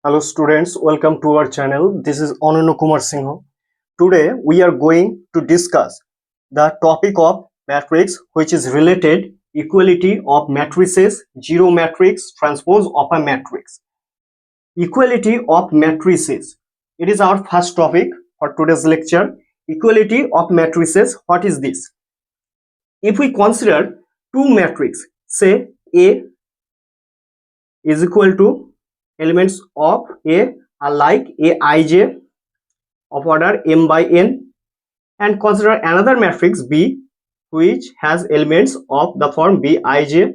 Hello students, welcome to our channel. This is Ananya Kumar Singh. Today we are going to discuss the topic of matrix, which is related equality of matrices, zero matrix, transpose of a matrix. Equality of matrices. It is our first topic for today's lecture. Equality of matrices. What is this? If we consider two matrices, say A is equal to elements of A are like Aij of order m by n, and consider another matrix B which has elements of the form Bij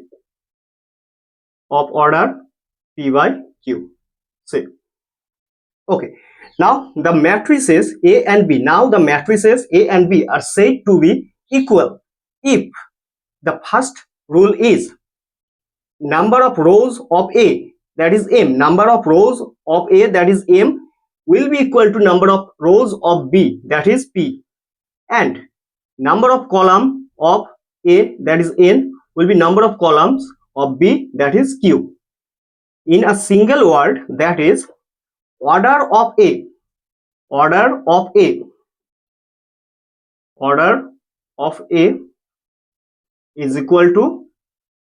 of order p by q. Say, okay, now the matrices A and B. Now the matrices A and B are said to be equal if the first rule is number of rows of A, that is m, number of rows of A, that is m, will be equal to number of rows of B, that is p, and number of column of A, that is n, will be number of columns of B, that is q. In a single word, that is order of A, order of A, order of A is equal to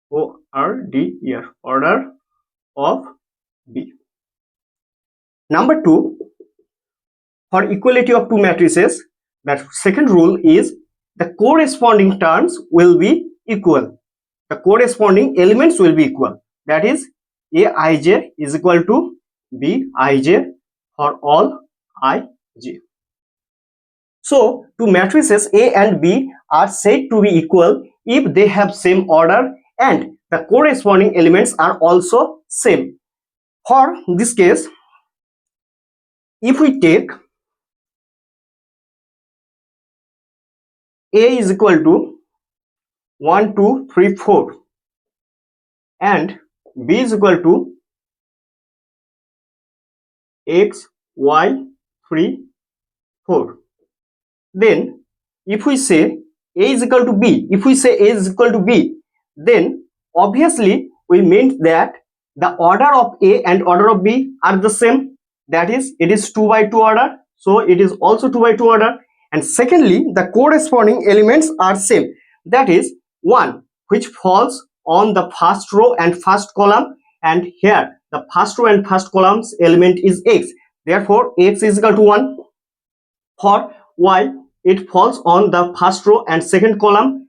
ORD here, order of B. Number two, for equality of two matrices, that second rule is the corresponding terms will be equal. The corresponding elements will be equal. That is Aij is equal to Bij for all Ij. So two matrices A and B are said to be equal if they have same order and the corresponding elements are also same. For this case, if we take A is equal to 1, 2, 3, 4 and B is equal to x, y, 3, 4, then if we say A is equal to B, if we say A is equal to B, then obviously we meant that the order of A and order of B are the same, that is it is 2 by 2 order, so it is also 2 by 2 order. And secondly, the corresponding elements are same, that is 1 which falls on the first row and first column, and here the first row and first column's element is x, therefore x is equal to 1. For y, it falls on the first row and second column,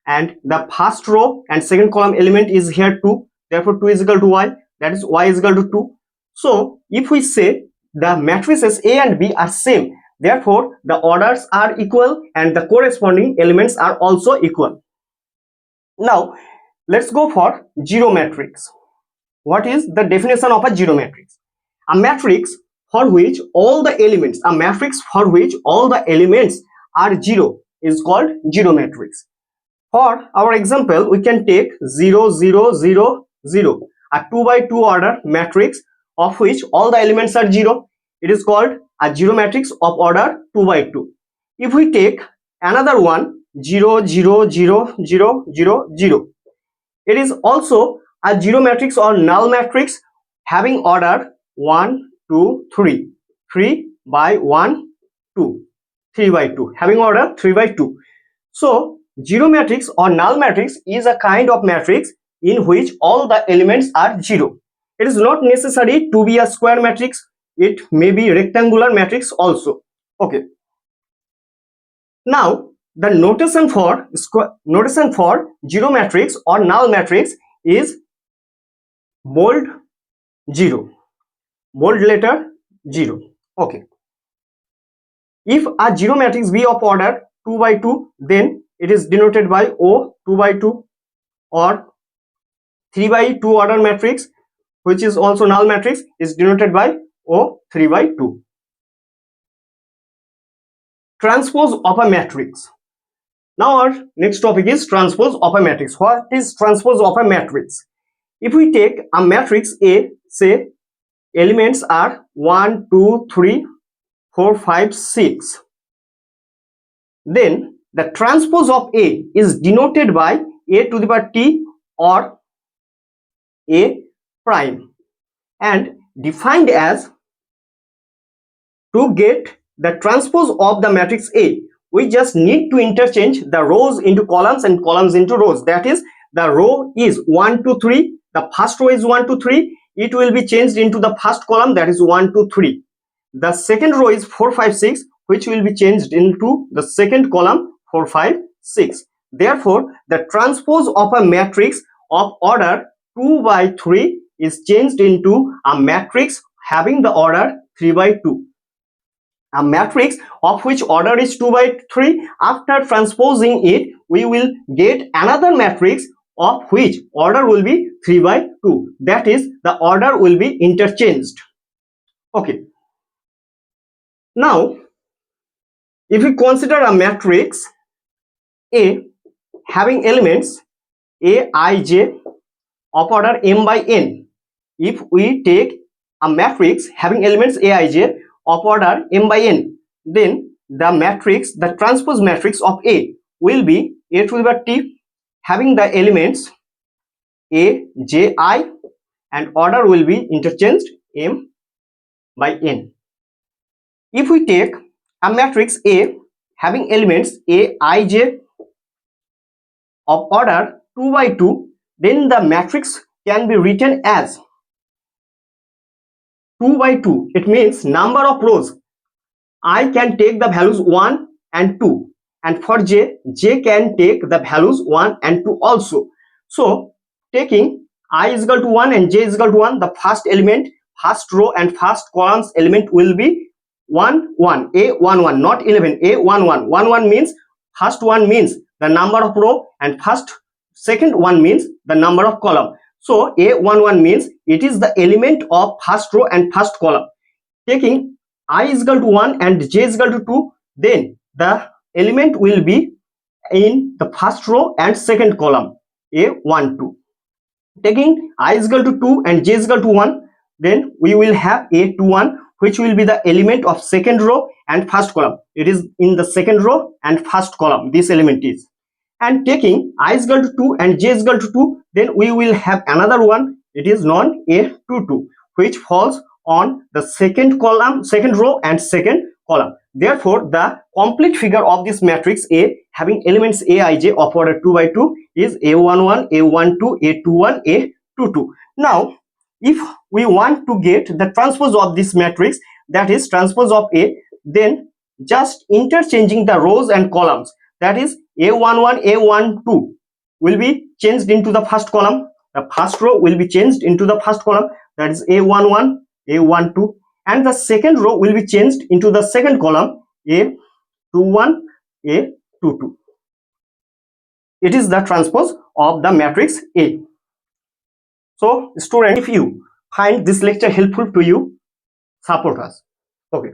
and the first row and second column element is here 2, therefore 2 is equal to y, that is y is equal to 2. So if we say the matrices A and B are same, therefore the orders are equal and the corresponding elements are also equal. Now let's go for zero matrix. What is the definition of a zero matrix? A matrix for which all the elements, a matrix for which all the elements are zero is called zero matrix. For our example, we can take 0, 0, 0, 0, a 2 by 2 order matrix of which all the elements are 0. It is called a zero matrix of order 2 by 2. If we take another one, 0, 0, 0, 0, 0, 0, it is also a zero matrix or null matrix having order 1, 2, 3, 3 by 1, 2, 3 by 2, having order 3 by 2. So zero matrix or null matrix is a kind of matrix in which all the elements are 0. It is not necessary to be a square matrix, it may be rectangular matrix also. Okay, now the notation for zero matrix or null matrix is bold 0, bold letter 0. Okay, if a zero matrix be of order 2 by 2, then it is denoted by O 2 by 2, or 3 by 2 order matrix which is also null matrix is denoted by O 3 by 2. Transpose of a matrix. Now our next topic is transpose of a matrix. What is transpose of a matrix? If we take a matrix A, say elements are 1, 2, 3, 4, 5, 6, then the transpose of A is denoted by A to the power T or A prime, and defined as, to get the transpose of the matrix A, we just need to interchange the rows into columns and columns into rows. That is, the row is 1 2 3, the first row is 1 2 3, it will be changed into the first column, that is 1 2 3. The second row is 4 5 6, which will be changed into the second column 4 5 6. Therefore, the transpose of a matrix of order 2 by 3 is changed into a matrix having the order 3 by 2. A matrix of which order is 2 by 3, after transposing it, we will get another matrix of which order will be 3 by 2. That is, the order will be interchanged. Okay. Now, if we consider a matrix A having elements A, I, J of order m by n, if we take a matrix having elements A, I, J of order m by n, then the matrix, the transpose matrix of A will be A to the power T having the elements A, J, I, and order will be interchanged m by n. If we take a matrix A having elements A, I, J of order 2 by 2, then the matrix can be written as 2 by 2. It means number of rows. I can take the values 1 and 2, and for J can take the values 1 and 2 also. So taking I is equal to 1 and J is equal to 1, the first element, first row and first columns element will be 1 1, A 1 1, not 11, A 1 1. 1 1 means first one means the number of row, and second one means the number of column. So A 1 1 means it is the element of first row and first column. Taking I is equal to 1 and J is equal to 2, then the element will be in the first row and second column, A 1 2. Taking I is equal to 2 and J is equal to 1, then we will have A 2 1, which will be the element of second row and first column. It is in the second row and first column, this element is. And taking I is equal to 2 and J is equal to 2, then we will have another one, it is known A 2 2, which falls on the second column, second row and second column. Therefore, the complete figure of this matrix A having elements A, I, J of order 2 by 2 is A 1 1, A 1 2, A 2 1, A 2 2. Now, if we want to get the transpose of this matrix, that is transpose of A, then just interchanging the rows and columns, that is A11, A12 will be changed into the first column, the first row will be changed into the first column, that is A11, A12, and the second row will be changed into the second column, A21, A22. It is the transpose of the matrix A. So student, if you find this lecture helpful to you, support us. Okay.